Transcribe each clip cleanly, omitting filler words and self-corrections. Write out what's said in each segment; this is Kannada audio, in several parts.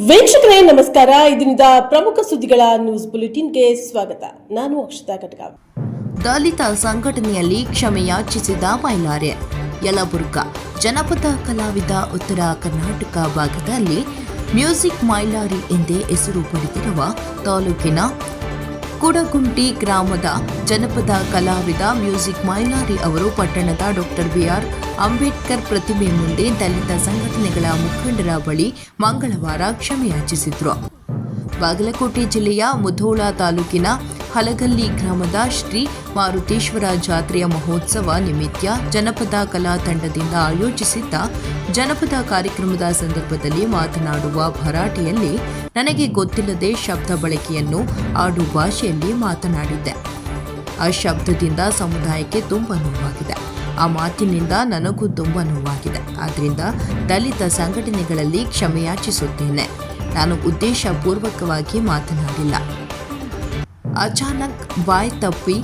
ವೀಕ್ಷಕರೇ ನಮಸ್ಕಾರ. ಇದರಿಂದ ಪ್ರಮುಖ ಸುದ್ದಿಗಳ ನ್ಯೂಸ್ ಬುಲೆಟಿನ್ಗೆ ಸ್ವಾಗತ. ನಾನು ಅಕ್ಷತಾ ಕಟಗಾವ್. ದಲಿತ ಸಂಘಟನೆಯಲ್ಲಿ ಕ್ಷಮೆಯಾಚಿಸಿದ ಮೈಲಾರೆ. ಯಲಬುರ್ಗಾ ಜನಪದ ಕಲಾವಿದ ಉತ್ತರ ಕರ್ನಾಟಕ ಭಾಗದಲ್ಲಿ ಮ್ಯೂಸಿಕ್ ಮೈಲಾರಿ ಎಂದೇ ಹೆಸರು ಪಡೆದಿರುವ ತಾಲೂಕಿನ ಕುಡಗುಂಟಿ ಗ್ರಾಮದ ಜನಪದ ಕಲಾವಿದ ಮ್ಯೂಸಿಕ್ ಮೈಲಾರಿ ಅವರು ಪಟ್ಟಣದ ಡಾಕ್ಟರ್ ಬಿಆರ್ ಅಂಬೇಡ್ಕರ್ ಪ್ರತಿಮೆ ಮುಂದೆ ದಲಿತ ಸಂಘಟನೆಗಳ ಮುಖಂಡರ ಬಳಿ ಮಂಗಳವಾರ ಕ್ಷಮೆಯಾಚಿಸಿದರು. ಬಾಗಲಕೋಟೆ ಜಿಲ್ಲೆಯ ಮುಧೋಳ ತಾಲೂಕಿನ ಹಲಗಲ್ಲಿ ಗ್ರಾಮದ ಶ್ರೀ ಮಾರುತೇಶ್ವರ ಜಾತ್ರೆಯ ಮಹೋತ್ಸವ ನಿಮಿತ್ತ ಜನಪದ ಕಲಾ ತಂಡದಿಂದ ಆಯೋಜಿಸಿದ್ದ ಜನಪದ ಕಾರ್ಯಕ್ರಮದ ಸಂದರ್ಭದಲ್ಲಿ ಮಾತನಾಡುವ ಭರಾಟೆಯಲ್ಲಿ ನನಗೆ ಗೊತ್ತಿಲ್ಲದೆ ಶಬ್ದ ಬಳಕೆಯನ್ನು ಆಡು ಭಾಷೆಯಲ್ಲಿ ಮಾತನಾಡಿದ್ದೆ. ಆ ಶಬ್ದದಿಂದ ಸಮುದಾಯಕ್ಕೆ ತುಂಬ ನೋವಾಗಿದೆ. ಆ ಮಾತಿನಿಂದ ನನಗೂ ತುಂಬ ನೋವಾಗಿದೆ. ಆದ್ದರಿಂದ ದಲಿತ ಸಂಘಟನೆಗಳಲ್ಲಿ ಕ್ಷಮೆಯಾಚಿಸುತ್ತೇನೆ. ನಾನು ಉದ್ದೇಶಪೂರ್ವಕವಾಗಿ ಮಾತನಾಡಿಲ್ಲ. ಅಚಾನಕ್ ಬಾಯ್ ತಪ್ಪಿ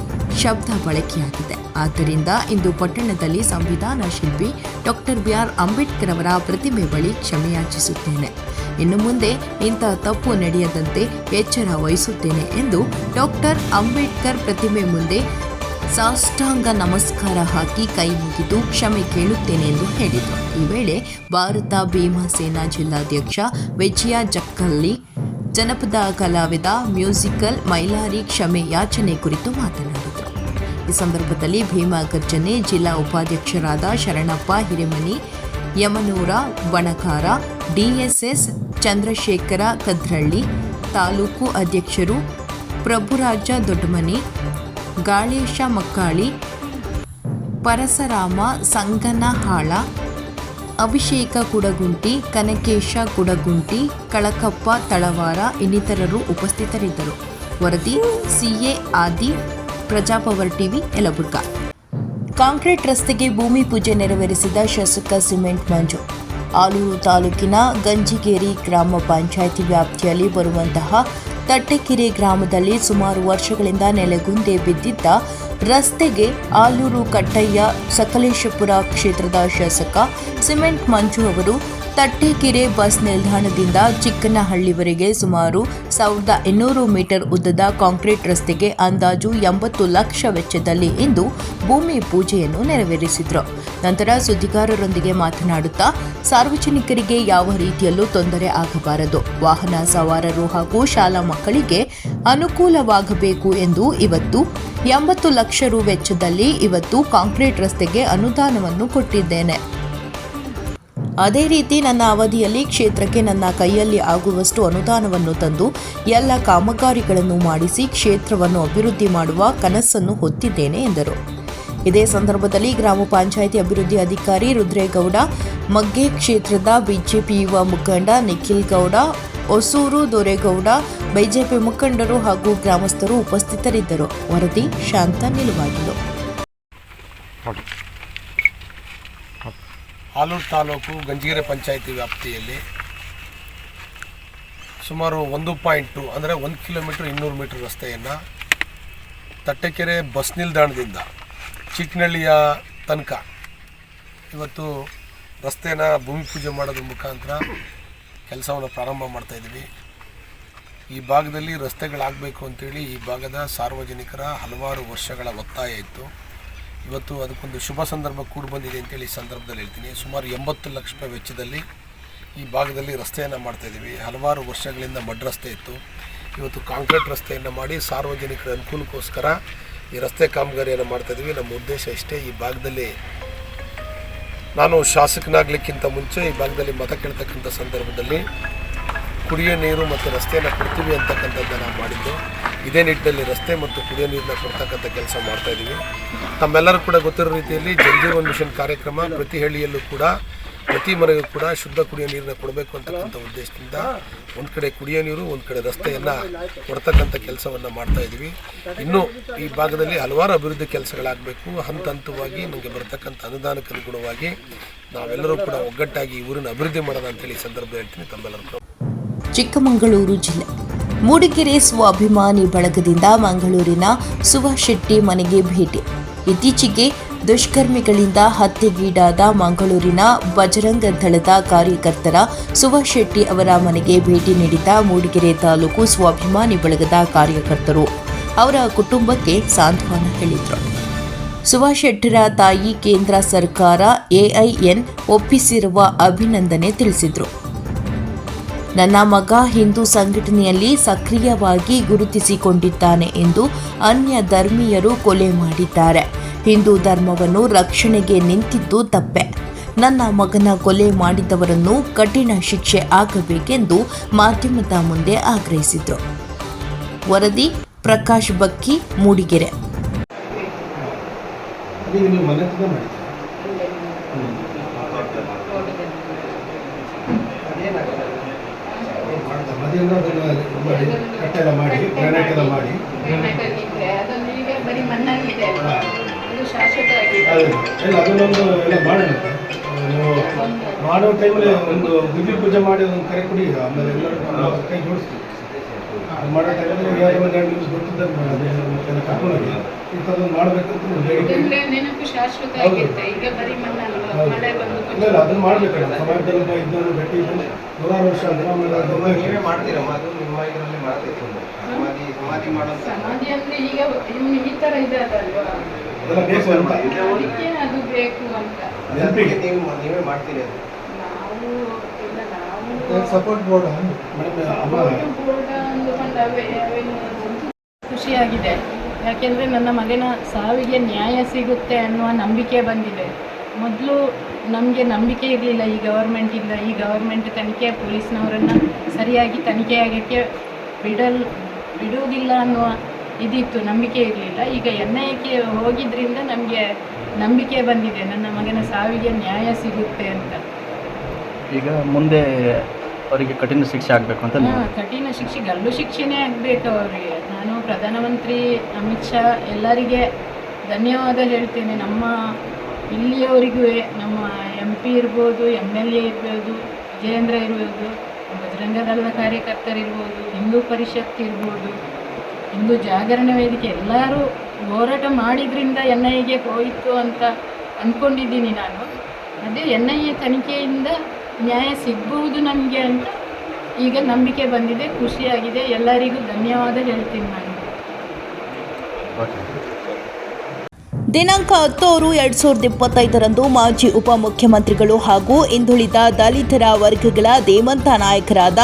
ಶಬ್ದ ಬಳಕೆಯಾಗಿದೆ. ಆದ್ದರಿಂದ ಇಂದು ಪಟ್ಟಣದಲ್ಲಿ ಸಂವಿಧಾನ ಶಿಲ್ಪಿ ಡಾಕ್ಟರ್ ಬಿಆರ್ ಅಂಬೇಡ್ಕರ್ ಅವರ ಪ್ರತಿಮೆ ಬಳಿ ಕ್ಷಮೆಯಾಚಿಸುತ್ತೇನೆ. ಇನ್ನು ಮುಂದೆ ಇಂಥ ತಪ್ಪು ನಡೆಯದಂತೆ ಎಚ್ಚರ ವಹಿಸುತ್ತೇನೆ ಎಂದು ಡಾಕ್ಟರ್ ಅಂಬೇಡ್ಕರ್ ಪ್ರತಿಮೆ ಮುಂದೆ ಸಾಷ್ಟಾಂಗ ನಮಸ್ಕಾರ ಹಾಕಿ ಕೈ ಮುಗಿದು ಕ್ಷಮೆ ಕೇಳುತ್ತೇನೆ ಎಂದು ಹೇಳಿದರು. ಈ ವೇಳೆ ಭಾರತ ಭೀಮಾ ಸೇನಾ ಜಿಲ್ಲಾಧ್ಯಕ್ಷ ವಿಜಯ ಜಕ್ಕಲ್ಲಿ ಜನಪದ ಕಲಾವಿದ ಮ್ಯೂಸಿಕಲ್ ಮೈಲಾರಿ ಕ್ಷಮೆ ಯಾಚನೆ ಕುರಿತು ಮಾತನಾಡಿದರು. ಈ ಸಂದರ್ಭದಲ್ಲಿ ಭೀಮಾ ಗರ್ಜನೆ ಜಿಲ್ಲಾ ಉಪಾಧ್ಯಕ್ಷರಾದ ಶರಣಪ್ಪ ಹಿರೇಮನಿ, ಯಮನೂರ ಬಣಕಾರ, ಡಿಎಸ್ಎಸ್ ಚಂದ್ರಶೇಖರ ಕದ್ರಳ್ಳಿ, ತಾಲೂಕು ಅಧ್ಯಕ್ಷರು ಪ್ರಭುರಾಜ ದೊಡ್ಡಮನಿ, ಗಾಳೇಶ ಮಕ್ಕಾಳಿ, ಪರಸರಾಮ ಸಂಗನಹಾಳ, ಅಭಿಷೇಕ ಕುಡಗುಂಟಿ, ಕನಕೇಶ ಕುಡಗುಂಟಿ, ಕಳಕಪ್ಪ ತಳವಾರ ಇನ್ನಿತರರು ಉಪಸ್ಥಿತರಿದ್ದರು. ವರದಿ ಸಿಎ ಆದಿ, ಪ್ರಜಾಪವರ್ ಟಿವಿ, ಯಲಬುರ್ಗಾ. ಕಾಂಕ್ರೀಟ್ ರಸ್ತೆಗೆ ಭೂಮಿ ಪೂಜೆ ನೆರವೇರಿಸಿದ ಶಾಸಕ ಸಿಮೆಂಟ್ ಮಂಜು. ಆಲೂರು ತಾಲೂಕಿನ ಗಂಜಿಗೇರಿ ಗ್ರಾಮ ಪಂಚಾಯಿತಿ ವ್ಯಾಪ್ತಿಯಲ್ಲಿ ಬರುವಂತಹ ತಟ್ಟೆಕೆರೆ ಗ್ರಾಮದಲ್ಲಿ ಸುಮಾರು ವರ್ಷಗಳಿಂದ ನೆಲೆಗುಂದೆ ಬಿದ್ದಿದ್ದ ರಸ್ತೆಗೆ ಆಲೂರು ಕಟ್ಟಯ್ಯ ಸಕಲೇಶಪುರ ಕ್ಷೇತ್ರದ ಶಾಸಕ ಸಿಮೆಂಟ್ ಮಂಜು ಅವರು ತಟ್ಟೆಕೆರೆ ಬಸ್ ನಿಲ್ದಾಣದಿಂದ ಚಿಕ್ಕನಹಳ್ಳಿವರೆಗೆ ಸುಮಾರು 1800 ಮೀಟರ್ ಉದ್ದದ ಕಾಂಕ್ರೀಟ್ ರಸ್ತೆಗೆ ಅಂದಾಜು 80 ಲಕ್ಷ ವೆಚ್ಚದಲ್ಲಿ ಇಂದು ಭೂಮಿ ಪೂಜೆಯನ್ನು ನೆರವೇರಿಸಿದರು. ನಂತರ ಸುದ್ದಿಗಾರರೊಂದಿಗೆ ಮಾತನಾಡುತ್ತಾ ಸಾರ್ವಜನಿಕರಿಗೆ ಯಾವ ರೀತಿಯಲ್ಲೂ ತೊಂದರೆ ಆಗಬಾರದು, ವಾಹನ ಸವಾರರು ಹಾಗೂ ಶಾಲಾ ಮಕ್ಕಳಿಗೆ ಅನುಕೂಲವಾಗಬೇಕು ಎಂದು ಇವತ್ತು 80 ಲಕ್ಷ ರು ವೆಚ್ಚದಲ್ಲಿ ಇವತ್ತು ಕಾಂಕ್ರೀಟ್ ರಸ್ತೆಗೆ ಅನುದಾನವನ್ನು ಕೊಟ್ಟಿದ್ದೇನೆ. ಅದೇ ರೀತಿ ನನ್ನ ಅವಧಿಯಲ್ಲಿ ಕ್ಷೇತ್ರಕ್ಕೆ ನನ್ನ ಕೈಯಲ್ಲಿ ಆಗುವಷ್ಟು ಅನುದಾನವನ್ನು ತಂದು ಎಲ್ಲ ಕಾಮಗಾರಿಗಳನ್ನು ಮಾಡಿಸಿ ಕ್ಷೇತ್ರವನ್ನು ಅಭಿವೃದ್ಧಿ ಮಾಡುವ ಕನಸನ್ನು ಹೊತ್ತಿದ್ದೇನೆ ಎಂದರು. ಇದೇ ಸಂದರ್ಭದಲ್ಲಿ ಗ್ರಾಮ ಪಂಚಾಯಿತಿ ಅಭಿವೃದ್ಧಿ ಅಧಿಕಾರಿ ರುದ್ರೇಗೌಡ, ಮಗ್ಗೆ ಕ್ಷೇತ್ರದ ಬಿಜೆಪಿ ಯುವ ಮುಖಂಡ ನಿಖಿಲ್ ಗೌಡ, ಹೊಸೂರು ದೊರೆಗೌಡ, ಬಿಜೆಪಿ ಮುಖಂಡರು ಹಾಗೂ ಗ್ರಾಮಸ್ಥರು ಉಪಸ್ಥಿತರಿದ್ದರು. ವರದಿ ಶಾಂತ ನಿಲುವಾಗಿಲು. ಆಲೂರು ತಾಲೂಕು ಗಂಜಿಗೆರೆ ಪಂಚಾಯಿತಿ ವ್ಯಾಪ್ತಿಯಲ್ಲಿ ಸುಮಾರು 1.2 ಅಂದರೆ 1 ಕಿಲೋಮೀಟರ್ 200 ಮೀಟರ್ ರಸ್ತೆಯನ್ನು ತಟ್ಟೆಕೆರೆ ಬಸ್ ನಿಲ್ದಾಣದಿಂದ ಚಿಕ್ಕನಹಳ್ಳಿಯ ತನಕ ಇವತ್ತು ರಸ್ತೆನ ಭೂಮಿ ಪೂಜೆ ಮಾಡೋದ್ರ ಮುಖಾಂತರ ಕೆಲಸವನ್ನು ಪ್ರಾರಂಭ ಮಾಡ್ತಾಯಿದ್ದೀವಿ. ಈ ಭಾಗದಲ್ಲಿ ರಸ್ತೆಗಳಾಗಬೇಕು ಅಂತೇಳಿ ಈ ಭಾಗದ ಸಾರ್ವಜನಿಕರ ಹಲವಾರು ವರ್ಷಗಳ ಒತ್ತಾಯ ಇತ್ತು. ಇವತ್ತು ಅದಕ್ಕೊಂದು ಶುಭ ಸಂದರ್ಭ ಕೂಡ ಬಂದಿದೆ ಅಂತೇಳಿ ಈ ಸಂದರ್ಭದಲ್ಲಿ ಹೇಳ್ತೀನಿ. ಸುಮಾರು 80 ಲಕ್ಷ ರೂಪಾಯಿ ವೆಚ್ಚದಲ್ಲಿ ಈ ಭಾಗದಲ್ಲಿ ರಸ್ತೆಯನ್ನು ಮಾಡ್ತಾಯಿದ್ದೀವಿ. ಹಲವಾರು ವರ್ಷಗಳಿಂದ ಮಡ್ ರಸ್ತೆ ಇತ್ತು. ಇವತ್ತು ಕಾಂಕ್ರೀಟ್ ರಸ್ತೆಯನ್ನು ಮಾಡಿ ಸಾರ್ವಜನಿಕರ ಅನುಕೂಲಕ್ಕೋಸ್ಕರ ಈ ರಸ್ತೆ ಕಾಮಗಾರಿಯನ್ನು ಮಾಡ್ತಾಯಿದ್ದೀವಿ. ನಮ್ಮ ಉದ್ದೇಶ ಇಷ್ಟೇ. ಈ ಭಾಗದಲ್ಲಿ ನಾನು ಶಾಸಕನಾಗಲಿಕ್ಕಿಂತ ಮುಂಚೆ ಈ ಭಾಗದಲ್ಲಿ ಮತ ಕೇಳ್ತಕ್ಕಂಥ ಸಂದರ್ಭದಲ್ಲಿ ಕುಡಿಯೋ ನೀರು ಮತ್ತು ರಸ್ತೆಯನ್ನು ಕೊಡ್ತೀವಿ ಅಂತಕ್ಕಂಥದ್ದು ನಾವು ಮಾಡಿದ್ದು. ಇದೇ ನಿಟ್ಟಿನಲ್ಲಿ ರಸ್ತೆ ಮತ್ತು ಕುಡಿಯೋ ನೀರನ್ನ ಕೊಡ್ತಕ್ಕಂಥ ಕೆಲಸ ಮಾಡ್ತಾಯಿದ್ದೀವಿ. ತಮ್ಮೆಲ್ಲರೂ ಕೂಡ ಗೊತ್ತಿರೋ ರೀತಿಯಲ್ಲಿ ಜಲ್ ಜೀವನ್ ಮಿಷನ್ ಕಾರ್ಯಕ್ರಮ ಪ್ರತಿ ಹಳ್ಳಿಯಲ್ಲೂ ಕೂಡ ಪ್ರತಿ ಮನೆಗೂ ಕೂಡ ಶುದ್ಧ ಕುಡಿಯೋ ನೀರನ್ನ ಕೊಡಬೇಕು ಅಂತಕ್ಕಂಥ ಉದ್ದೇಶದಿಂದ ಒಂದು ಕಡೆ ಕುಡಿಯೋ ನೀರು, ಒಂದು ಕಡೆ ರಸ್ತೆಯನ್ನು ಕೊಡ್ತಕ್ಕಂಥ ಕೆಲಸವನ್ನು ಮಾಡ್ತಾಯಿದ್ದೀವಿ. ಇನ್ನೂ ಈ ಭಾಗದಲ್ಲಿ ಹಲವಾರು ಅಭಿವೃದ್ಧಿ ಕೆಲಸಗಳಾಗಬೇಕು. ಹಂತ ಹಂತವಾಗಿ ನಮಗೆ ಬರ್ತಕ್ಕಂಥ ಅನುದಾನಕ್ಕೆ ಅನುಗುಣವಾಗಿ ನಾವೆಲ್ಲರೂ ಕೂಡ ಒಗ್ಗಟ್ಟಾಗಿ ಈ ಊರನ್ನು ಅಭಿವೃದ್ಧಿ ಮಾಡೋಣ ಅಂತೇಳಿ ಈ ಸಂದರ್ಭದಲ್ಲಿ ಹೇಳ್ತೀನಿ. ತಮ್ಮೆಲ್ಲರೂ ಚಿಕ್ಕಮಗಳೂರು ಜಿಲ್ಲೆ ಮೂಡಿಗೆರೆ ಸ್ವಾಭಿಮಾನಿ ಬಳಗದಿಂದ ಮಂಗಳೂರಿನ ಸುಭಾಷ್ ಶೆಟ್ಟಿ ಮನೆಗೆ ಭೇಟಿ. ಇತ್ತೀಚೆಗೆ ದುಷ್ಕರ್ಮಿಗಳಿಂದ ಹತ್ಯೆಗೀಡಾದ ಮಂಗಳೂರಿನ ಬಜರಂಗ ದಳದ ಕಾರ್ಯಕರ್ತರ ಸುಭಾಷ್ ಶೆಟ್ಟಿ ಅವರ ಮನೆಗೆ ಭೇಟಿ ನೀಡಿದ ಮೂಡಿಗೆರೆ ತಾಲೂಕು ಸ್ವಾಭಿಮಾನಿ ಬಳಗದ ಕಾರ್ಯಕರ್ತರು ಅವರ ಕುಟುಂಬಕ್ಕೆ ಸಾಂತ್ವನ ಹೇಳಿದರು. ಸುಭಾಷ್ ಶೆಟ್ಟರ ತಾಯಿ ಕೇಂದ್ರ ಸರ್ಕಾರ ಎಐಎನ್ ಒಪ್ಪಿಸಿರುವ ಅಭಿನಂದನೆ ತಿಳಿಸಿದರು. ನನ್ನ ಮಗ ಹಿಂದೂ ಸಂಘಟನೆಯಲ್ಲಿ ಸಕ್ರಿಯವಾಗಿ ಗುರುತಿಸಿಕೊಂಡಿದ್ದಾನೆ ಎಂದು ಅನ್ಯ ಧರ್ಮೀಯರು ಕೊಲೆ ಮಾಡಿದ್ದಾರೆ. ಹಿಂದೂ ಧರ್ಮವನ್ನು ರಕ್ಷಣೆಗೆ ನಿಂತಿದ್ದು ತಪ್ಪೆ. ನನ್ನ ಮಗನ ಕೊಲೆ ಮಾಡಿದವರನ್ನು ಕಠಿಣ ಶಿಕ್ಷೆ ಆಗಬೇಕೆಂದು ಮಾಧ್ಯಮದ ಮುಂದೆ ಆಗ್ರಹಿಸಿದರು. ವರದಿ ಪ್ರಕಾಶ್ ಬಕ್ಕಿ, ಮೂಡಿಗೆರೆ. ಕಟ್ಟೆಲ್ಲ ಮಾಡಿ ಗ್ರಾನೈಟ್ ಎಲ್ಲ ಮಾಡಿ ಎಲ್ಲ ಅದನ್ನೊಂದು ಎಲ್ಲ ಮಾಡೋಣ. ನೀವು ಮಾಡೋ ಟೈಮಲ್ಲಿ ಒಂದು ಗುದ್ದಿ ಪೂಜೆ ಮಾಡಿ ಒಂದು ಕರೆ ಕುಡಿ, ಆಮೇಲೆ ಎಲ್ಲರೂ ಕೈ ಜೋಡಿಸ್ತೀವಿ. ಮಾಡೋ ಟೈಮಲ್ಲಿ ಯಾರು ಒಂದು 2 ನಿಮಿಷ ಗೊತ್ತಿದ್ದಾಗ ಮತ್ತೆಲ್ಲ ಕರ್ಕೊಂಡೋಗಿ ಈ ಥರದೊಂದು ಮಾಡಬೇಕಂತ ನೆನಪು ಶಾಶ್ವತ ಆಗಿರುತ್ತೆ. ಈಗ ಬರೀ ಮಣ್ಣಲ್ವಾ, ಮಳೆ ಬಂದು ಇಲ್ಲ ಅದನ್ನು ಮಾಡಬೇಕಲ್ಲ. ಸಮಾಜದಲ್ಲಿ ಇದ್ದವರು ಗಟ್ಟಿ ಇದ್ದು 100 ವರ್ಷ ಅಂದ್ರೆ ಆಮೇಲೆ ನೀವೇ ಮಾಡ್ತೀರಮ್ಮ, ಅದು ನಿಮ್ಮ ಇದರಲ್ಲಿ ಮಾಡ್ತೀವಿ. ಸಮಾಧಿ ಮಾಡೋದು ಸಮಾಧಿ ಅಂದ್ರೆ ಈಗ ಇವನು ಈ ತರ ಇದೆ ಅದಲ್ವಾ, ಅದೆಲ್ಲ ಬೇಕು ಅಂತ ಅದಕ್ಕೆ ಅದು ಬೇಕು ಅಂತ ನೆನಪಿಗೆ ನೀವೇ ಮಾಡ್ತೀರಿ ಅದು. ನಾವು ಇಲ್ಲ ನಾವು ಸಪೋರ್ಟ್ ಬೋರ್ಡ್ ಮೇಡಮ್ ಅಮ್ಮ ಬೋರ್ಡ ಅಂದುಕೊಂಡು ಅವೇನು ಖುಷಿಯಾಗಿದೆ. ಯಾಕೆಂದರೆ ನನ್ನ ಮಗನ ಸಾವಿಗೆ ನ್ಯಾಯ ಸಿಗುತ್ತೆ ಅನ್ನುವ ನಂಬಿಕೆ ಬಂದಿದೆ. ಮೊದಲು ನಮಗೆ ನಂಬಿಕೆ ಇರಲಿಲ್ಲ, ಈ ಗವರ್ಮೆಂಟ್ ಇಲ್ಲ, ಈ ಗವರ್ಮೆಂಟ್ ತನಿಖೆ ಪೊಲೀಸ್ನವರನ್ನು ಸರಿಯಾಗಿ ತನಿಖೆ ಆಗೋಕ್ಕೆ ಬಿಡುವುದಿಲ್ಲ ಅನ್ನುವ ಇದಿತ್ತು, ನಂಬಿಕೆ ಇರಲಿಲ್ಲ. ಈಗ NIAಕ್ಕೆ ಹೋಗಿದ್ದರಿಂದ ನಮಗೆ ನಂಬಿಕೆ ಬಂದಿದೆ, ನನ್ನ ಮಗನ ಸಾವಿಗೆ ನ್ಯಾಯ ಸಿಗುತ್ತೆ ಅಂತ. ಈಗ ಮುಂದೆ ಅವರಿಗೆ ಕಠಿಣ ಶಿಕ್ಷೆ ಆಗಬೇಕು ಅಂತ ಕಠಿಣ ಶಿಕ್ಷೆ, ಗಲ್ಲು ಶಿಕ್ಷೆನೇ ಆಗಬೇಕು ಅವರಿಗೆ. ನಾನು ಪ್ರಧಾನಮಂತ್ರಿ ಅಮಿತ್ ಶಾ ಎಲ್ಲರಿಗೆ ಧನ್ಯವಾದ ಹೇಳ್ತೇನೆ. ನಮ್ಮ ಇಲ್ಲಿಯವರಿಗೂ ನಮ್ಮ MP ಇರ್ಬೋದು, MLA ಇರ್ಬೋದು, ವಿಜಯೇಂದ್ರ ಇರ್ಬೋದು, ಬಜರಂಗ ದಳದ ಕಾರ್ಯಕರ್ತರಿರ್ಬೋದು, ಹಿಂದೂ ಪರಿಷತ್ ಇರ್ಬೋದು, ಹಿಂದೂ ಜಾಗರಣೆ ವೇದಿಕೆ ಎಲ್ಲರೂ ಹೋರಾಟ ಮಾಡಿದ್ರಿಂದ NIAಗೆ ಹೋಯಿತು ಅಂತ ಅಂದ್ಕೊಂಡಿದ್ದೀನಿ ನಾನು. ಅದೇ NIA ತನಿಖೆಯಿಂದ ನ್ಯಾಯ ಸಿಗಬಹುದು ನಮಗೆ ಅಂತ ಈಗ ನಂಬಿಕೆ ಬಂದಿದೆ, ಖುಷಿಯಾಗಿದೆ. ಎಲ್ಲರಿಗೂ ಧನ್ಯವಾದ ಹೇಳ್ತೀನಿ ನಾನು. ದಿನಾಂಕ 10/6/2025 ಮಾಜಿ ಉಪಮುಖ್ಯಮಂತ್ರಿಗಳು ಹಾಗೂ ಹಿಂದುಳಿದ ದಲಿತರ ವರ್ಗಗಳ ಧೀಮಂತ ನಾಯಕರಾದ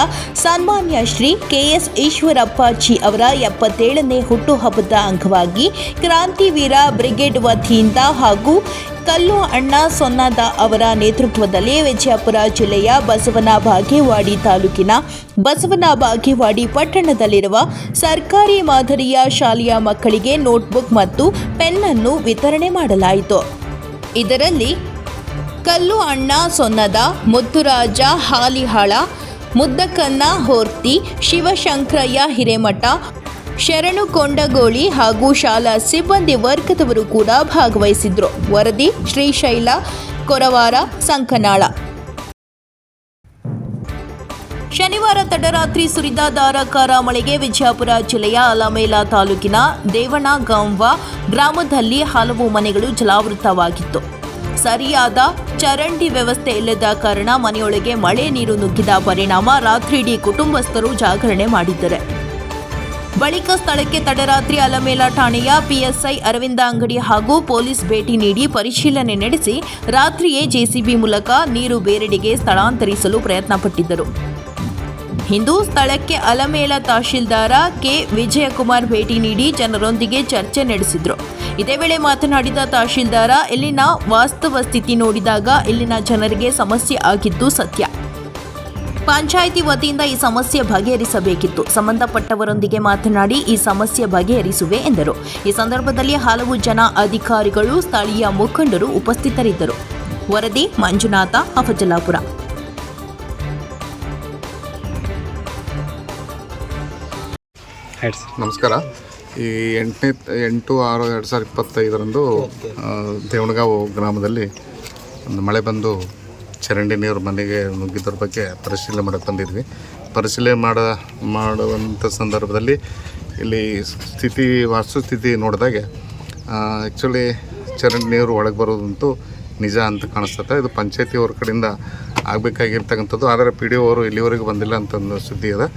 ಸನ್ಮಾನ್ಯ ಶ್ರೀ KS ಈಶ್ವರಪ್ಪಾಜಿ ಅವರ 77ನೇ ಹುಟ್ಟುಹಬ್ಬದ ಅಂಗವಾಗಿ ಕ್ರಾಂತಿವೀರ ಬ್ರಿಗೇಡ್ ವತಿಯಿಂದ ಹಾಗೂ ಕಲ್ಲು ಅಣ್ಣ ಸೊನ್ನಾದ ಅವರ ನೇತೃತ್ವದಲ್ಲಿ ವಿಜಯಪುರ ಜಿಲ್ಲೆಯ ಬಸವನ ಬಾಗೇವಾಡಿ ತಾಲೂಕಿನ ಬಸವನ ಬಾಗೇವಾಡಿ ಪಟ್ಟಣದಲ್ಲಿರುವ ಸರ್ಕಾರಿ ಮಾದರಿಯ ಶಾಲೆಯ ಮಕ್ಕಳಿಗೆ ನೋಟ್ಬುಕ್ ಮತ್ತು ಪೆನ್ ಅನ್ನು ವಿತರಣೆ ಮಾಡಲಾಯಿತು. ಇದರಲ್ಲಿ ಕಲ್ಲು ಅಣ್ಣ ಸೊನ್ನದ, ಮುತ್ತುರಾಜ ಹಾಲಿಹಾಳ, ಮುದ್ದಕನ್ನ ಹೋರ್ತಿ, ಶಿವಶಂಕರಯ್ಯ ಹಿರೇಮಠ, ಶರಣು ಕೊಂಡಗೋಳಿ ಹಾಗೂ ಶಾಲಾ ಸಿಬ್ಬಂದಿ ವರ್ಗದವರು ಕೂಡ ಭಾಗವಹಿಸಿದ್ರು. ವರದಿ ಶ್ರೀಶೈಲ ಕೊರವಾರ, ಸಂಕನಾಳ. ಶನಿವಾರ ತಡರಾತ್ರಿ ಸುರಿದ ಧಾರಾಕಾರ ಮಳೆಗೆ ವಿಜಯಪುರ ಜಿಲ್ಲೆಯ ಅಲಮೇಲ ತಾಲೂಕಿನ ದೇವಣಗಾಂವ ಗ್ರಾಮದಲ್ಲಿ ಹಲವು ಮನೆಗಳು ಜಲಾವೃತವಾಗಿತ್ತು. ಸರಿಯಾದ ಚರಂಡಿ ವ್ಯವಸ್ಥೆ ಇಲ್ಲದ ಕಾರಣ ಮನೆಯೊಳಗೆ ಮಳೆ ನೀರು ನುಗ್ಗಿದ ಪರಿಣಾಮ ರಾತ್ರಿಯಿಡೀ ಕುಟುಂಬಸ್ಥರು ಜಾಗರಣೆ ಮಾಡಿದ್ದಾರೆ. ಬಳಿಕ ಸ್ಥಳಕ್ಕೆ ತಡರಾತ್ರಿ ಅಲಮೇಲ ಠಾಣೆಯ PSI ಅರವಿಂದ ಅಂಗಡಿ ಹಾಗೂ ಪೊಲೀಸ್ ಭೇಟಿ ನೀಡಿ ಪರಿಶೀಲನೆ ನಡೆಸಿ ರಾತ್ರಿಯೇ JCB ಮೂಲಕ ನೀರು ಬೇರೆಡೆಗೆ ಸ್ಥಳಾಂತರಿಸಲು ಪ್ರಯತ್ನಪಟ್ಟಿದ್ದರು. ಇಂದು ಸ್ಥಳಕ್ಕೆ ಅಲಮೇಲ ತಹಶೀಲ್ದಾರ K ವಿಜಯಕುಮಾರ್ ಭೇಟಿ ನೀಡಿ ಜನರೊಂದಿಗೆ ಚರ್ಚೆ ನಡೆಸಿದರು. ಇದೇ ವೇಳೆ ಮಾತನಾಡಿದ ತಹಶೀಲ್ದಾರ, ಇಲ್ಲಿನ ವಾಸ್ತವ ಸ್ಥಿತಿ ನೋಡಿದಾಗ ಇಲ್ಲಿನ ಜನರಿಗೆ ಸಮಸ್ಯೆ ಆಗಿದ್ದು ಸತ್ಯ. ಪಂಚಾಯಿತಿ ವತಿಯಿಂದ ಈ ಸಮಸ್ಯೆ ಬಗೆಹರಿಸಬೇಕಿತ್ತು. ಸಂಬಂಧಪಟ್ಟವರೊಂದಿಗೆ ಮಾತನಾಡಿ ಈ ಸಮಸ್ಯೆ ಬಗೆಹರಿಸುವೆ ಎಂದರು. ಈ ಸಂದರ್ಭದಲ್ಲಿ ಹಲವು ಜನ ಅಧಿಕಾರಿಗಳು, ಸ್ಥಳೀಯ ಮುಖಂಡರು ಉಪಸ್ಥಿತರಿದ್ದರು. ವರದಿ ಮಂಜುನಾಥ, ಅಫಜಲಾಪುರ. ನಮಸ್ಕಾರ. ಈ 8/6/2025 ದೇವಣಗಾಂವ್ ಗ್ರಾಮದಲ್ಲಿ ಒಂದು ಮಳೆ ಬಂದು ಚರಂಡಿ ನೀರು ಮನೆಗೆ ನುಗ್ಗಿದ್ರ ಬಗ್ಗೆ ಪರಿಶೀಲನೆ ಮಾಡೋಕ್ಕೆ ಬಂದಿದ್ವಿ. ಪರಿಶೀಲನೆ ಮಾಡುವಂಥ ಸಂದರ್ಭದಲ್ಲಿ ಇಲ್ಲಿ ವಾಸ್ತುಸ್ಥಿತಿ ನೋಡಿದಾಗೆ ಆ್ಯಕ್ಚುಲಿ ಚರಂಡಿ ನೀರು ಒಳಗೆ ಬರೋದಂತೂ ನಿಜ ಅಂತ ಕಾಣಿಸ್ತದೆ. ಇದು ಪಂಚಾಯತಿಯವ್ರ ಕಡೆಯಿಂದ ಆಗಬೇಕಾಗಿರ್ತಕ್ಕಂಥದ್ದು. ಆದರೆ ಪಿ ಡಿ ಅವರು ಇಲ್ಲಿವರೆಗೂ ಬಂದಿಲ್ಲ ಅಂತ ಒಂದು ಸುದ್ದಿ ಇದೆ.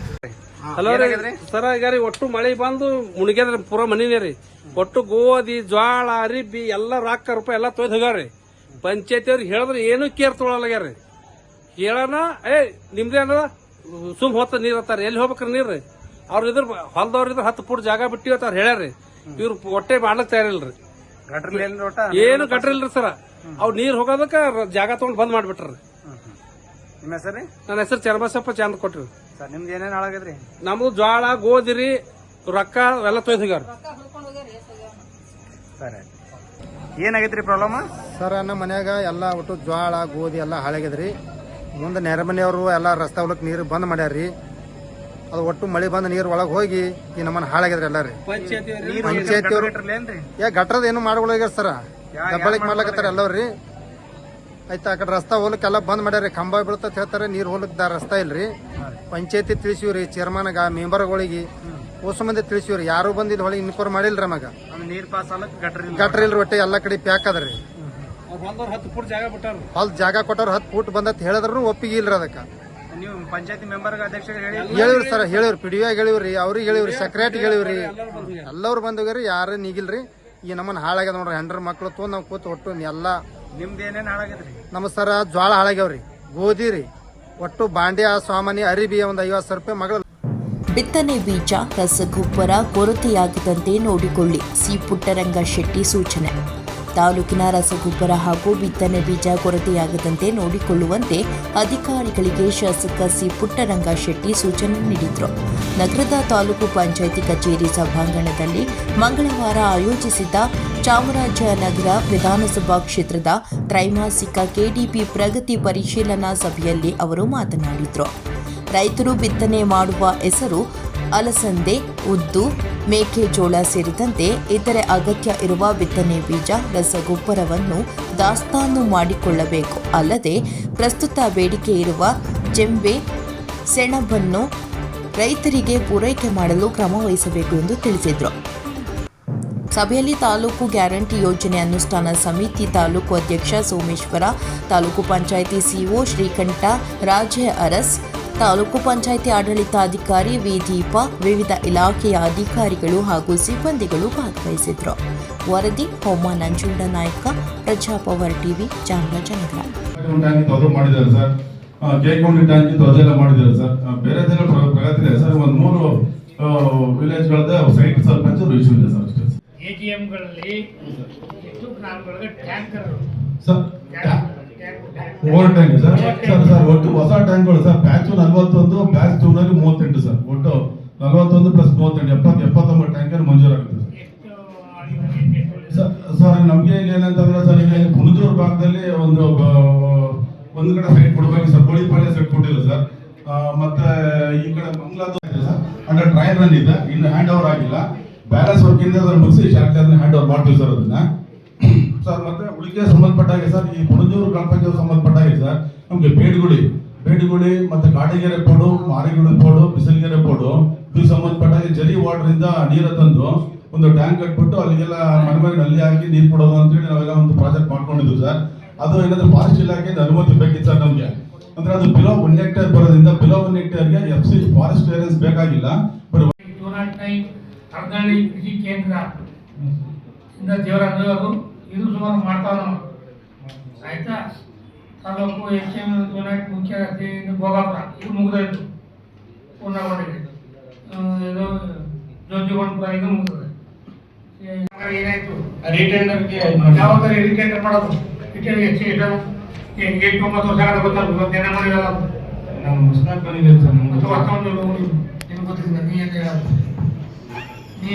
ಹಲೋ ರೀ ಸರ, ಈಗ ರೀ ಒಟ್ಟು ಮಳೆ ಬಂದು ಮುಣಿಗ್ಯದ್ರಿ ಪೂರ ಮನಿನೇ ರೀ. ಒಟ್ಟು ಗೋಧಿ ಜ್ವಾಳ ಅರಿಬಿ ಎಲ್ಲ ರಾಕ ರೂಪಾಯಿ ಎಲ್ಲ ತೊಯ್ದು ಹೋಗ್ಯಾರ್ರಿ. ಪಂಚಾಯತಿಯವ್ರಿಗೆ ಹೇಳಿದ್ರೆ ಏನೂ ಕೇರ್ ತೊಗೊಳಗ್ಯಾರ್ರಿ. ಹೇಳೋಣ ನಿಮ್ದೇ ಅನ್ನೋದ ಸುಮ್ ಹೊತ್ತ ನೀರು ಅತ್ತಾರ, ಎಲ್ಲಿ ಹೋಗ್ಬೇಕ್ರಿ ನೀರು? ಅವ್ರ ಇದ್ರ ಹೊಲದವ್ರ ಇದ್ರ 10 ಫುಟ್ ಜಾಗ ಬಿಟ್ಟಿವಿ ಅಂತ ಅವ್ರು ಹೇಳ್ಯಾರ್ರಿ. ಇವ್ರು ಒಟ್ಟೆ ಮಾಡ್ಲಕ್ ತಯಾರಿಲ್ರಿ, ಏನು ಗಟ್ರ ಇಲ್ರಿ ಸರ. ಅವ್ ನೀರ್ ಹೋಗೋದಕ್ಕ ಜಾಗ ತಗೊಂಡ್ ಬಂದ್ ಮಾಡ್ಬಿಟ್ರಿ. ನಿಮ್ಮ ಹೆಸರು? ನನ್ನ ಹೆಸರು ಚರ್ಮಸಪ್ಪ ಚಂದ ಕೊಟ್ರಿ. ಸರ್ ನಿಮ್ದು ಏನೇನು ಹಾಳಾಗದ್ರಿ? ನಮ್ದು ಜ್ವಾಳ ಗೋಧಿ ರೀ ರೊಕ್ಕ ಎಲ್ಲ ತೊಯ್ದು ಹೋಗ್ಯಾರ. ಸರಿ, ಏನಾಗೈತ್ರಿ ಪ್ರಾಬ್ಲಮ್? ಸರ್ ನಮ್ಮ ಮನ್ಯಾಗ ಎಲ್ಲ ಒಟ್ಟು ಜ್ವಾಳ ಗೋಧಿ ಎಲ್ಲ ಹಾಳಾಗ್ಯದ್ರಿ. ಮುಂದೆ ನೆರೆ ಮನೆಯವರು ಎಲ್ಲ ರಸ್ತೆ ಹೊಲಕ್ಕೆ ನೀರು ಬಂದ್ ಮಾಡ್ಯಾರ್ರಿ. ಅದು ಒಟ್ಟು ಮಳೆ ಬಂದು ನೀರು ಒಳಗೆ ಹೋಗಿ ಈ ನಮ್ಮನ್ನ ಹಾಳಾಗ್ಯದ್ರಿ ಎಲ್ಲ ರೀ. ಪಂಚಾಯತಿಯವರು ಗಟ್ರದ ಏನು ಮಾಡ್ಕೊಳಗ್ಯಾರ ಸರ್, ದಬ್ಬಳಿಕೆ ಮಾಡ್ಲಕತ್ತಾರ ಎಲ್ಲವ್ರಿ. ಆಯ್ತಾ, ಆ ಕಡೆ ರಸ್ತಾ ಹೋಲಕ್ಕೆಲ್ಲ ಬಂದ್ ಮಾಡ್ಯಾರಿ. ಕಂಬ ಬೀಳ್ತತ್ ಹೇಳ್ತಾರೆ, ನೀರು ಹೋಲಕ್ ರಸ್ತಾ ಇಲ್ರಿ. ಪಂಚಾಯತಿ ತಿಳಿಸಿವ್ರಿ, ಚೇರ್ಮನ್ಗ ಮೆಂಬರ್ಗಳಿಗೆ ಹೊಸ ಮಂದಿ ತಿಳಿಸಿವ್ರಿ. ಯಾರು ಬಂದು ಇಲ್ಲಿ ಹೊಳಿಗೆ ಇನ್ಕ್ವೈರ್ ಮಾಡಿಲ್ರಿ. ನಮಗ ನೀರ್ ಪಾಸ್ ಗಟ್ರ ಇಲ್ರಿ, ಒಟ್ಟೆ ಎಲ್ಲ ಕಡೆ ಪ್ಯಾಕ್ ಅದ್ರಿ. 10 ಫುಟ್ ಜಾಗ ಬಿಟ್ಟಾರ. ಹೊಲ್ ಜಾಗ ಕೊಟ್ಟವ್ರು 10 ಫುಟ್ ಬಂದತ್ ಹೇಳಿದ್ರು ಒಪ್ಪಿಗೆ ಇಲ್ರಿ. ಅದಕ್ಕೆ ನೀವು ಪಂಚಾಯತಿ ಮೆಂಬರ್ ಅಧ್ಯಕ್ಷರಿಗೆ ಹೇಳಿವ್ರಿ ಸರ್, ಹೇಳಿವ್ರಿ. ಪಿಡಿಯಾಗ ಹೇಳಿವ್ರಿ, ಅವ್ರಿಗೆ ಹೇಳಿವ್ರಿ, ಸೆಕ್ರೆಟರಿ ಹೇಳಿವ್ರಿ. ಎಲ್ಲರೂ ಬಂದೋಗ್ಯಾರಿ, ಯಾರು ನೀಗಿಲ್ರಿ. ಈ ನಮ್ಮನ್ನ ಹಾಳಾಗ್ಯದ ನೋಡ್ರಿ. 100 ಮಕ್ಳು ತೊಗೊಂಡ್ ನಾವು ಕೂತ್ ಒಟ್ಟು ಎಲ್ಲ. ನಿಮ್ದು ಏನೇನು ಹಾಳಾಗದ್ರಿ? ನಮ್ಮ ಸರ ಜ್ವಾಳ ಹಾಳಾಗ್ಯಾವ್ರಿ, ಗೋಧಿ ರೀ, ಒಟ್ಟು ಬಾಂಡ್ಯ ಸಾಮಾನ್ಯ ಅರಿಬಿ ಒಂದು 50,000 ರೂಪಾಯಿ ಮಗಳು. ಬಿತ್ತನೆ ಬೀಜ ರಸಗೊಬ್ಬರ ಕೊರತೆಯಾಗದಂತೆ ನೋಡಿಕೊಳ್ಳಿ. ಸಿ ಪುಟ್ಟರಂಗ ಶೆಟ್ಟಿ ಸೂಚನೆ. ತಾಲೂಕಿನ ರಸಗೊಬ್ಬರ ಹಾಗೂ ಬಿತ್ತನೆ ಬೀಜ ಕೊರತೆಯಾಗದಂತೆ ನೋಡಿಕೊಳ್ಳುವಂತೆ ಅಧಿಕಾರಿಗಳಿಗೆ ಶಾಸಕ ಸಿ ಪುಟ್ಟರಂಗ ಶೆಟ್ಟಿ ಸೂಚನೆ ನೀಡಿದರು. ನಗರದ ತಾಲೂಕು ಪಂಚಾಯಿತಿ ಕಚೇರಿ ಸಭಾಂಗಣದಲ್ಲಿ ಮಂಗಳವಾರ ಆಯೋಜಿಸಿದ್ದ ಚಾಮರಾಜನಗರ ವಿಧಾನಸಭಾ ಕ್ಷೇತ್ರದ ತ್ರೈಮಾಸಿಕ ಕೆಡಿಪಿ ಪ್ರಗತಿ ಪರಿಶೀಲನಾ ಸಭೆಯಲ್ಲಿ ಅವರು ಮಾತನಾಡಿದರು. ರೈತರು ಬಿತ್ತನೆ ಮಾಡುವ ಹೆಸರು ಅಲಸಂದೆ, ಉದ್ದು, ಮೇಕೆಜೋಳ ಸೇರಿದಂತೆ ಇತರೆ ಅಗತ್ಯ ಇರುವ ಬಿತ್ತನೆ ಬೀಜ ರಸಗೊಬ್ಬರವನ್ನು ದಾಸ್ತಾನು ಮಾಡಿಕೊಳ್ಳಬೇಕು. ಅಲ್ಲದೆ ಪ್ರಸ್ತುತ ಬೇಡಿಕೆ ಇರುವ ಜೆಂಬೆ, ಸೆಣಬನ್ನು ರೈತರಿಗೆ ಪೂರೈಕೆ ಮಾಡಲು ಕ್ರಮ ವಹಿಸಬೇಕು ಎಂದು ತಿಳಿಸಿದರು. ಸಭೆಯಲ್ಲಿ ತಾಲೂಕು ಗ್ಯಾರಂಟಿ ಯೋಜನೆ ಅನುಷ್ಠಾನ ಸಮಿತಿ ತಾಲೂಕು ಅಧ್ಯಕ್ಷ ಸೋಮೇಶ್ವರ, ತಾಲೂಕು ಪಂಚಾಯಿತಿ ಸಿಒ ಶ್ರೀಕಂಠ ರಾಜೆ ಅರಸ್, ತಾಲೂಕು ಪಂಚಾಯಿತಿ ಆಡಳಿತಾಧಿಕಾರಿ ವಿ ದೀಪ, ವಿವಿಧ ಇಲಾಖೆಯ ಅಧಿಕಾರಿಗಳು ಹಾಗೂ ಸಿಬ್ಬಂದಿಗಳು ಭಾಗವಹಿಸಿದ್ರು. ವರದಿ ಹೋಮ ನಂಜುಂಡ ನಾಯಕ, ಪ್ರಜಾಪವರ್ ಟಿವಿ, ಚಾಮರಾಜನಗರ. ಮಾಡಿದ್ದಾರೆ ಸರ್, ಕೇಕೊಂಡಿ ಟ್ಯಾಂಕ್ ಅದೆಲ್ಲ ಮಾಡಿದ್ದಾರೆ ಸರ್. ಬೇರೆದೆಲ್ಲ ಪ್ರಗತಿ ಇದೆ ಸರ್. ಒಂದು 3 ವಿಲೇಜ್ಗಳದ ಸೈಟ್ ಸ್ವಲ್ಪ ಇಶ್ಯೂ ಇದೆ ಸರ್. ಅಷ್ಟೇ ಎಟಿಎಂಗಳಲ್ಲಿ ಎಷ್ಟು ಗ್ರಾಮಗಳಿಗೆ tanker sir, over tank sir. Sir ಒಟ್ಟು ಹೊಸ ಟ್ಯಾಂಕ್ಗಳು ಸರ್, ಬ್ಯಾಚ್ 41, ಬ್ಯಾಚ್ 2 ನಲ್ಲಿ 38 ಸರ್. ಒಟ್ಟು 41 + 38 79 ಟ್ಯಾಂಕರ್ ಮಂಜೂರಾಗುತ್ತೆ ಸರ್. ಸರ್ ನಮ್ಗೆ ಈಗ ಏನಂತಂದ್ರೆ ಸರ್, ಈಗ ಕುಣದೂರು ಭಾಗದಲ್ಲಿ ಒಂದು ಕಡೆ ಸೈಟ್ ಕೊಡ್ಬೇಕು ಸರ್, ಗೋಳಿಪಾಳ್ಯ ಸೈಟ್ ಕೊಟ್ಟಿಲ್ಲ ಸರ್. ಮತ್ತೆ ಈ ಕಡೆ ಮಂಗ್ಲಾದ ಇದೆ ಸರ್, ಅಂದ್ರೆ ಟ್ರಯಲ್ ರನ್ ಇದೆ, ಇನ್ನು ಹ್ಯಾಂಡ್ ಓವರ್ ಆಗಿಲ್ಲ. ಬ್ಯಾಲೆನ್ಸ್ ವರ್ಕ್ ಇಂದ ಅದನ್ನ ಮುಗಿಸಿ ಶಾಖೆ ಹ್ಯಾಂಡ್ ಓವರ್ ಮಾಡ್ತೀವಿ ಸರ್ ಅದನ್ನ ಸರ್. ಮತ್ತೆ ಉಳಿಕೆ ಸಂಬಂಧಪಟ್ಟಾಗೆ ಸರ್, ಈ ಕುಣದೂರು ಗ್ರಾಮ ಪಂಚಾಯತ್ ಸಂಬಂಧಪಟ್ಟಾಗೆ ಸರ್, ನಮ್ಗೆ ಬೇಡ್ಗುಳಿ ಮತ್ತೆ ಕಾಡಿಗೆರೆ ಪೋಡು, ಮಾರಿಗುಳಿ ಪೋಡು, ಬಿಸಿಲಗೆರೆ ಪೋಡು ಇದು ಸಂಬಂಧಪಟ್ಟಾಗೆ ಜರಿ ವಾಟರ್ ಇಂದ ನೀರು ತಂದು ಒಂದು ಟ್ಯಾಂಕ್ ಕಟ್ಬಿಟ್ಟು ಅಲ್ಲಿಗೆಲ್ಲ ಮನೆ ನಲ್ಲಿ ಹಾಕಿ ನೀರು ಕೊಡೋದು ಅಂತೇಳಿ ನಾವೆಲ್ಲ ಒಂದು ಪ್ರಾಜೆಕ್ಟ್ ಮಾಡ್ಕೊಂಡಿದ್ವಿ ಸರ್. ಅದು ಏನಾದ್ರು ಫಾರೆಸ್ಟ್ ಇಲಾಖೆಯಿಂದ ಅನುಮತಿ ಬೇಕಿತ್ತು ಸರ್ ನಮ್ಗೆ. ಅಂದ್ರೆ ಅದು ಬಿಲೋ 1 ಹೆಕ್ಟೇರ್ ಬರೋದ್ರಿಂದ ಬಿಲೋ 1 ಹೆಕ್ಟೇರ್ಗೆ FC ಫಾರೆಸ್ಟ್ ಕ್ಲಿಯರೆನ್ಸ್ ಬೇಕಾಗಿಲ್ಲ. ಅರ್ಧಳ್ಳಿ ಕೃಷಿ ಕೇಂದ್ರ ಇಂದ ದೇವರಾಜವರು ಇದು ಸುಮಾರು ಮಾಡ್ತಾವ ಆಯ್ತಾ. ತಾಲೂಕು HM ಮುಖ್ಯ ರಸ್ತೆಯಿಂದ ಭೋಗಾಪುರ ಇದು ಮುಗಿದೋಯ್ತು, ಪೂರ್ಣಗೊಂಡಿದೆ. ಇದು ಜೋಜಿಗೊಂಡ್ಪುರ ಇದು ಮುಗಿದಿದೆ. ಏನಾಯ್ತು ರಿಟೆಂಡರ್ಗೆ ಯಾವಾಗ ರಿಟೆಂಡರ್ ಮಾಡೋದು? ರಿಟೆಂಡರ್ ಹೆಚ್ಚಿಗೆ 8-9 ವರ್ಷ ಗೊತ್ತಲ್ಲ, ಜನ ಮಾಡಿರಲ್ಲ. ನಮ್ಮ ಹೊಸದಾಗಿ ಬಂದಿದೆ ಸರ್, ನಿಮ್ಗೆ ಗೊತ್ತಿಲ್ಲ. ನೀ ಏನು ಹೇಳೋದು? ನೀ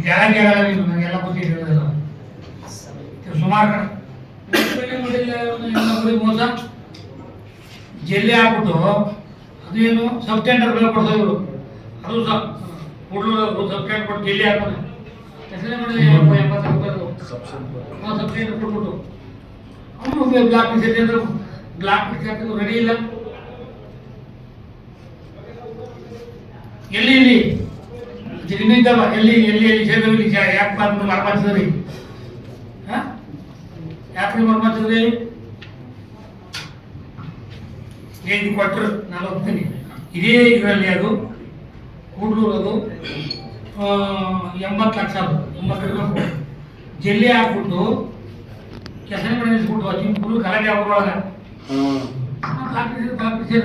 ಗ್ಯಾರಂಟಿ ಆಗಲ್ಲ, ನೀನು ನನಗೆಲ್ಲ ಗೊತ್ತಿಲ್ಲ. ಸುಮಾರು ಮೋಸ ಜಲ್ಲಿ ಹಾಕ್ಬಿಟ್ಟು ಅದೇನು ಸಬ್ ಟೆಂಡರ್ ಬೆಲೆ ಕೊಡ್ತಾರೆ ಇವರು. ಅದು ಕೂಡಲೂ ಸಬ್ ಟೆಂಡರ್ ಕೊಟ್ಟು ಜಲ್ಲಿ ಹಾಕೋದು ಹೆಸರೇ ಮಾಡಿದ್ರೆ 80 ರೂಪಾಯಿ ಸಬ್ ಟೆಂಡರ್ ಕೊಟ್ಬಿಟ್ಟು ಅವನು ಬ್ಲಾಕ್ ಮಿಸ್ ಅಂದ್ರೆ ಬ್ಲಾಕ್ ಮಿಸ್ ಹಾಕಿದ್ರು ರೆಡಿ ಇಲ್ಲ. ಎಲ್ಲಿ ಇನ್ನಿದ್ದವ ಎಲ್ಲಿ ಸೇರಿದ್ರಿ ಯಾಕೆ ಮಾಡ್ತಿದ್ರಿ? ಯಾಕ್ರಿ ಮಾಡ್ಕೊತೀವಿ ಏನು ಕೊಟ್ಟರು ನಾನು ಹೋಗ್ತೀನಿ. ಇದೇ ಇದರಲ್ಲಿ ಅದು ಕೂಡ್ಲೂರು ಅದು 80 ಲಕ್ಷ ಅದು 90 ಜಲ್ಲಿ ಹಾಕ್ಬಿಟ್ಟು ಕೆಸರು ಕಡೆ ನಿಲ್ಸ್ಬಿಟ್ಟು ಅಚ್ಚಿನ ಫುಲ್ ಕಲಾಟೆ ಹಾಕೋಳಗ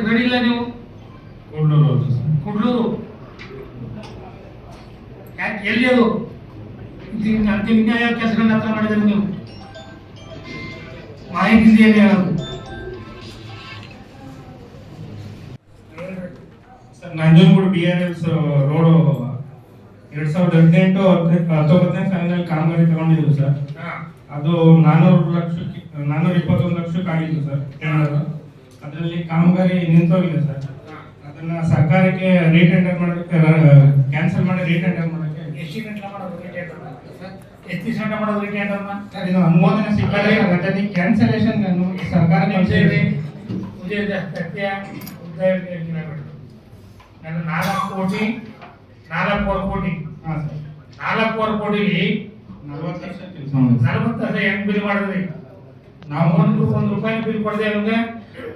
ರೆಡಿ ಇಲ್ಲ ನೀವು ಕುಡ್ಲೂರು ಯಾಕೆ ಎಲ್ಲಿ ಅದು ಅಂತಿಮ ನ್ಯಾಯ ಕೆಲಸಗಳನ್ನ ಹತ್ರ ಮಾಡಿದ್ರೆ ನೀವು ಮಾಹಿತಿ ಏನು ಹೇಳೋದು? ನಂಜನಗೂಡು BRS ರೋಡು 2018-19 ಸಾಲಿನಲ್ಲಿ ಕಾಮಗಾರಿ ತಗೊಂಡಿದ್ರು ಸರ್. ಅದು 421 ಲಕ್ಷಕ್ಕೆ ಆಗಿತ್ತು ಸರ್. ಅದರಲ್ಲಿ ಕಾಮಗಾರಿ ನಿಂತೋಗಿದೆ ಸರ್. ಅದನ್ನ ಸರ್ಕಾರಕ್ಕೆ ರೀಟೆಂಡರ್ ಮಾಡೋದಕ್ಕೆ ಕ್ಯಾನ್ಸಲ್ ಮಾಡಿ ರೀಟೆಂಡರ್ ಮಾಡೋಕ್ಕೆ ಎಷ್ಟು ಗಂಟೆ ಮಾಡೋದು ಎಷ್ಟು ದಿವಸ ಮಾಡೋದು ರೀಟೆಂಡರ್ನ? ಸರ್ ಇದು ಅನುಮೋದನೆ ಸಿಕ್ಕರೆ ಅದಕ್ಕೆ ಕ್ಯಾನ್ಸಲೇಷನ್ ಸರ್ಕಾರ ನಾನು 4 ಕೋಟಿ ಹಾಂ ಸರ್ 4 ಕೋಟಿಲಿ 40 ಲಕ್ಷ ಕೆಲಸ 40 ಲಕ್ಷ ಹೆಂಗ್ ಬಿಲ್ ಮಾಡಿದ್ರಿ? ನಾವು ಒಂದು ರೂಪಾಯಿ ಬಿಲ್ ಕೊಡದೆ ಅವ್ರಿಗೆ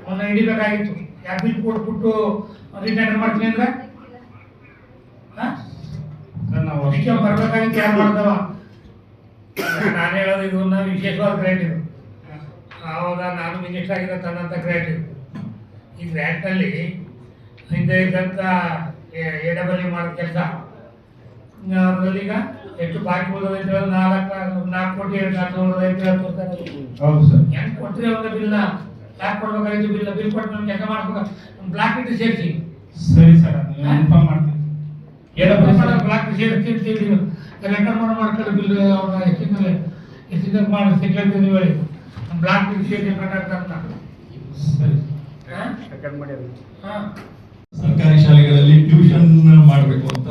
ಅವನ್ನ ಹಿಡಿಬೇಕಾಗಿತ್ತು. ಯಾಕೆ ಬಿಲ್ ಕೊಟ್ಬಿಟ್ಟು ರಿಟರ್ನ್ ಮಾಡ್ತೀನಿ ಅಂದ್ರೆ ಸರ್ ನಾವು ಅದಕ್ಕೆ ಬರ್ಬೇಕಾಗಿತ್ತು. ಯಾರು ಮಾಡ್ದವ? ನಾನು ಹೇಳೋದು ಇದನ್ನ ವಿಶೇಷವಾದ ಗ್ರ್ಯಾಂಟ್ ಇದು. ಆವಾಗ ನಾನು ಮಿನಿಸ್ಟರ್ ಆಗಿದ್ದ ತನ್ನಂಥ ಗ್ರ್ಯಾಂಟ್ ಇದು. ಈ ಗ್ರ್ಯಾಂಟ್ನಲ್ಲಿ ಹಿಂದೆ ಇದ್ದಂಥ AWE ಮಾಡೋ ಕೆಲಸ ಅದರಲ್ಲೀಗ ಎಷ್ಟು ಬಾಕಿ ಉಳಿದೋದು ಅಂತ ಹೇಳೋದು 4 ಕೋಟಿ 4,950 ಹೌದು ಸರ್. ಹೆಂಗೆ ಕೊಟ್ಟರೆ ಅವ್ರ ಬಿಲ್ನ ಯಾಕೆ ಕೊಡ್ಬೇಕಾಗಿತ್ತು? ಬಿಲ್ ಕೊಟ್ಟು ನಾನು ಕೆಲಸ ಮಾಡ್ಬೇಕು. ಬ್ಲಾಕ್ ಇಟ್ಟು ಸೇರಿಸಿ. ಸರಿ ಸರ್ ಇನ್ಫಾರ್ಮ್ ಮಾಡ್ತೀನಿ. ಬ್ಲಾಕ್ ಸೇರಿಸಿ ರೆಕಾರ್ಡ್ ಮಾಡ್ಕೊಳ್ಳಿ ಬಿಲ್ ಅವ್ರನ್ನ ಎಷ್ಟಿಂದ ಮಾಡಿ ಸಿಗ್ಲೈತೆ ನೀವು ಹೇಳಿ. ಬ್ಲಾಕ್ ಸೇರಿಸಿ ಬೇಕಾಗ್ತಂತ ಸರಿ ರೆಕಾರ್ಡ್ ಮಾಡಿ. ಹಾಂ ಸರ್ಕಾರಿ ಶಾಲೆಗಳಲ್ಲಿ ಟ್ಯೂಷನ್ ಮಾಡಬೇಕು ಅಂತ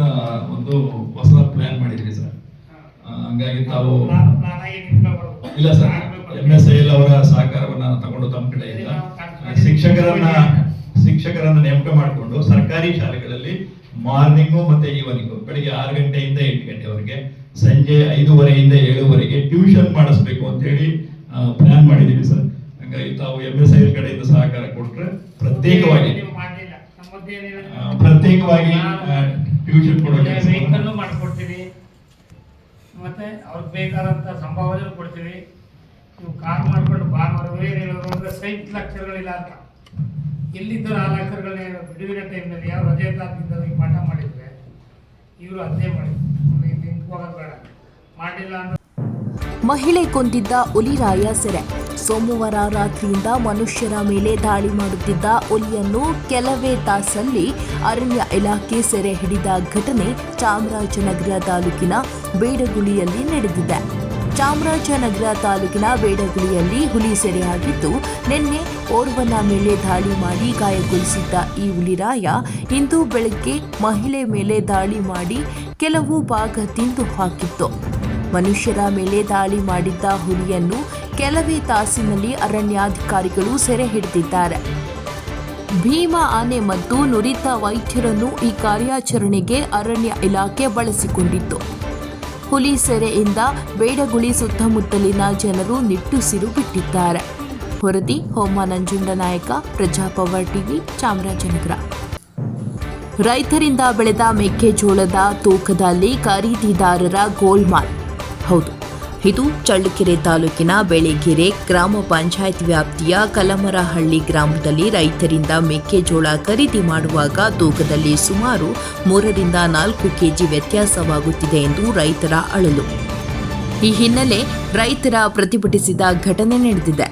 ಒಂದು ಹೊಸ ಪ್ಲಾನ್ ಮಾಡಿದ್ರಿ ಸರ್. ಹಂಗಾಗಿ ತಾವು ಇಲ್ಲ ಸರ್ MSIL ಅವರ ಸಹಕಾರವನ್ನ ತಗೊಂಡು ತಮ್ಮ ಕಡೆಯಿಂದ ಶಿಕ್ಷಕರನ್ನ ನೇಮಕ ಮಾಡಿಕೊಂಡು ಸರ್ಕಾರಿ ಶಾಲೆಗಳಲ್ಲಿ ಮಾರ್ನಿಂಗು ಮತ್ತೆ ಈವ್ನಿಂಗು ಬೆಳಿಗ್ಗೆ 6 ಗಂಟೆಯಿಂದ 8 ಗಂಟೆವರೆಗೆ ಸಂಜೆ 5:30ಯಿಂದ 7:00ವರೆಗೆ ಟ್ಯೂಷನ್ ಮಾಡಿಸ್ಬೇಕು ಅಂತ ಹೇಳಿ ಪ್ಲಾನ್ ಮಾಡಿದೀವಿ ಸರ್. ಹಂಗಾಗಿ ತಾವು MSIL ಕಡೆಯಿಂದ ಸಹಕಾರ ಕೊಟ್ರೆ ಪ್ರತ್ಯೇಕವಾಗಿ ಟ್ಯೂಷನ್ ವೆಹಿಕಲ್ನು ಮಾಡ್ಕೊಡ್ತೀವಿ, ಮತ್ತೆ ಅವ್ರಿಗೆ ಬೇಕಾದಂಥ ಸಂಭಾವನೆ ಕೊಡ್ತೀವಿ. ನೀವು ಕಾರ್ ಮಾಡ್ಕೊಂಡು ಏನಿಲ್ಲ ಸೈಟ್ ಲೆಕ್ಚರ್ಗಳಿಲ್ಲ ಅಂತ ಎಲ್ಲಿದ್ದರೂ ಆ ಲೆಕ್ಚರ್ಗಳನ್ನ ಬಿಡುವಿನ ಟೈಮ್ನಲ್ಲಿ ಯಾವ ರಜೆ ತಾಕಿದ್ದಾಗ ಪಾಠ ಮಾಡಿದ್ರೆ ಇವರು ಅದೇ ಮಾಡಿ ನಿಂತ್ಕೋಗೋದು ಬೇಡ ಮಾಡಿಲ್ಲ ಅಂದ್ರೆ. ಮಹಿಳೆ ಕೊಂದಿದ್ದ ಹುಲಿರಾಯ ಸೆರೆ. ಸೋಮವಾರ ರಾತ್ರಿಯಿಂದ ಮನುಷ್ಯರ ಮೇಲೆ ದಾಳಿ ಮಾಡುತ್ತಿದ್ದ ಹುಲಿಯನ್ನು ಕೆಲವೇ ತಾಸಲ್ಲಿ ಅರಣ್ಯ ಇಲಾಖೆ ಸೆರೆ ಹಿಡಿದ ಘಟನೆ ಚಾಮರಾಜನಗರ ತಾಲೂಕಿನ ಬೇಡಗುಳಿಯಲ್ಲಿ ನಡೆದಿದೆ. ಚಾಮರಾಜನಗರ ತಾಲೂಕಿನ ಬೇಡಗುಳಿಯಲ್ಲಿ ಹುಲಿ ಸೆರೆಯಾಗಿದ್ದು, ನಿನ್ನೆ ಓರ್ವನ ಮೇಲೆ ದಾಳಿ ಮಾಡಿ ಗಾಯಗೊಳಿಸಿದ್ದ ಈ ಹುಲಿರಾಯ ಇಂದು ಬೆಳಗ್ಗೆ ಮಹಿಳೆ ಮೇಲೆ ದಾಳಿ ಮಾಡಿ ಕೆಲವು ಭಾಗ ತಿಂದು ಹಾಕಿತ್ತು. ಮನುಷ್ಯರ ಮೇಲೆ ದಾಳಿ ಮಾಡಿದ್ದ ಹುಲಿಯನ್ನು ಕೆಲವೇ ತಾಸಿನಲ್ಲಿ ಅರಣ್ಯಾಧಿಕಾರಿಗಳು ಸೆರೆ ಹಿಡಿದಿದ್ದಾರೆ. ಭೀಮಾ ಆನೆ ಮತ್ತು ನುರಿತ ವೈದ್ಯರನ್ನು ಈ ಕಾರ್ಯಾಚರಣೆಗೆ ಅರಣ್ಯ ಇಲಾಖೆ ಬಳಸಿಕೊಂಡಿತ್ತು. ಹುಲಿ ಸೆರೆಯಿಂದ ಬೇಡಗುಳಿ ಸುತ್ತಮುತ್ತಲಿನ ಜನರು ನಿಟ್ಟುಸಿರು ಬಿಟ್ಟಿದ್ದಾರೆ. ವರದಿ ಹೋಮ ನಂಜುಂಡನಾಯಕ, ಪ್ರಜಾಪವರ್ ಟಿವಿ, ಚಾಮರಾಜನಗರ. ರೈತರಿಂದ ಬೆಳೆದ ಮೆಕ್ಕೆಜೋಳದ ತೂಕದಲ್ಲಿ ಖರೀದಿದಾರರ ಗೋಲ್ಮಾಲ್. ಹೌದು, ಇದು ಚಳ್ಳಕೆರೆ ತಾಲೂಕಿನ ಬೆಳಗೆರೆ ಗ್ರಾಮ ಪಂಚಾಯತ್ ವ್ಯಾಪ್ತಿಯ ಕಲಮರಹಳ್ಳಿ ಗ್ರಾಮದಲ್ಲಿ ರೈತರಿಂದ ಮೆಕ್ಕೆಜೋಳ ಖರೀದಿ ಮಾಡುವಾಗ ತೂಕದಲ್ಲಿ ಸುಮಾರು 3ರಿಂದ 4 ಕೆಜಿ ವ್ಯತ್ಯಾಸವಾಗುತ್ತಿದೆ ಎಂದು ರೈತರ ಅಳಲು. ಈ ಹಿನ್ನೆಲೆ ರೈತರ ಪ್ರತಿಭಟಿಸಿದ ಘಟನೆ ನಡೆದಿದೆ.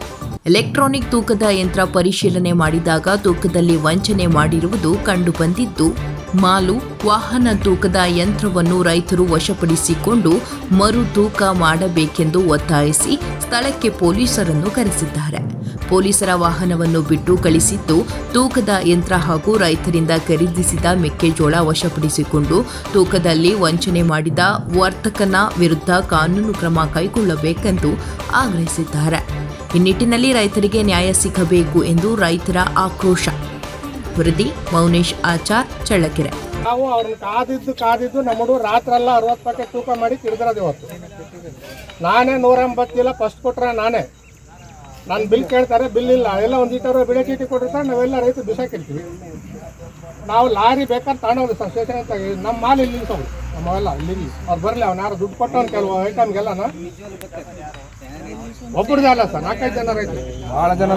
ಎಲೆಕ್ಟ್ರಾನಿಕ್ ತೂಕದ ಯಂತ್ರ ಪರಿಶೀಲನೆ ಮಾಡಿದಾಗ ತೂಕದಲ್ಲಿ ವಂಚನೆ ಮಾಡಿರುವುದು ಕಂಡುಬಂದಿದ್ದು, ಮಾಲು ವಾಹನ ತೂಕದ ಯಂತ್ರವನ್ನು ರೈತರು ವಶಪಡಿಸಿಕೊಂಡು ಮರು ತೂಕ ಮಾಡಬೇಕೆಂದು ಒತ್ತಾಯಿಸಿ ಸ್ಥಳಕ್ಕೆ ಪೊಲೀಸರನ್ನು ಕರೆಸಿದ್ದಾರೆ. ಪೊಲೀಸರ ವಾಹನವನ್ನು ಬಿಟ್ಟು ಕಳಿಸಿದ್ದು, ತೂಕದ ಯಂತ್ರ ಹಾಗೂ ರೈತರಿಂದ ಖರೀದಿಸಿದ ಮೆಕ್ಕೆಜೋಳ ವಶಪಡಿಸಿಕೊಂಡು ತೂಕದಲ್ಲಿ ವಂಚನೆ ಮಾಡಿದ ವರ್ತಕನ ವಿರುದ್ಧ ಕಾನೂನು ಕ್ರಮ ಕೈಗೊಳ್ಳಬೇಕೆಂದು ಆಗ್ರಹಿಸಿದ್ದಾರೆ. ಈ ನಿಟ್ಟಿನಲ್ಲಿ ರೈತರಿಗೆ ನ್ಯಾಯ ಸಿಗಬೇಕು ಎಂದು ರೈತರ ಆಕ್ರೋಶ. ವರದಿ ಮೌನೇಶ್ ಆಚಾರ್, ಚಳ್ಳಕೆರೆ. ನಾವು ಅವ್ರನ್ನ ಕಾದಿದ್ದು ನಮ್ಮ ರಾತ್ರೆಲ್ಲ 60 ರೂಪಾಯಿ ತೂಕ ಮಾಡಿ ತಿರ್ದಿರೋದು. ಇವತ್ತು ನಾನೇ 180 ಕಿಲೋ ಫಸ್ಟ್ ಕೊಟ್ರೆ ನಾನೇ ನಾನು ಬಿಲ್ ಕೇಳ್ತಾರೆ, ಬಿಲ್ ಇಲ್ಲ, ಎಲ್ಲ ಒಂದು ಲೀಟರ್ ಬೆಳೆ ಚೀಟಿ ಕೊಟ್ಟಿರ್ತಾರೆ, ನಾವೆಲ್ಲ ರೈತರು ಬಿಸಾಕಿರ್ತೀವಿ. ನಾವು ಲಾರಿ ಬೇಕಾದ್ರೆ ತಗೊಂಡೋಗಿ ಸರ್ ಸ್ಟೇಷನ್ ಅಂತ, ನಮ್ಮ ಮಾಲ್ ಇಲ್ಲಿ ನಿಲ್ಸೋದು, ನಮ್ಮವೆಲ್ಲ ಇಲ್ಲಿ ಅವ್ರು ಬರಲಿ, ಅವ್ನು ಯಾರು ದುಡ್ಡು ಕೊಟ್ಟವನು ಕೆಲವು ಐಟಮ್ಗೆಲ್ಲನ ಒಬ್ಬರದೇ ಅಲ್ಲ ಸರ್, 4-5 ಜನ ರೈತರು, ಭಾಳ ಜನ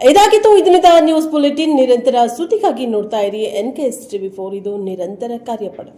ಇದಾಗಿತ್ತು ಇದರಿಂದ ನ್ಯೂಸ್ ಬುಲೆಟಿನ್. ನಿರಂತರ ಸುದ್ದಿಗಾಗಿ ನೋಡ್ತಾ ಇರಿ NKS TV4, ಇದು ನಿರಂತರ ಕಾರ್ಯಪಡೆ.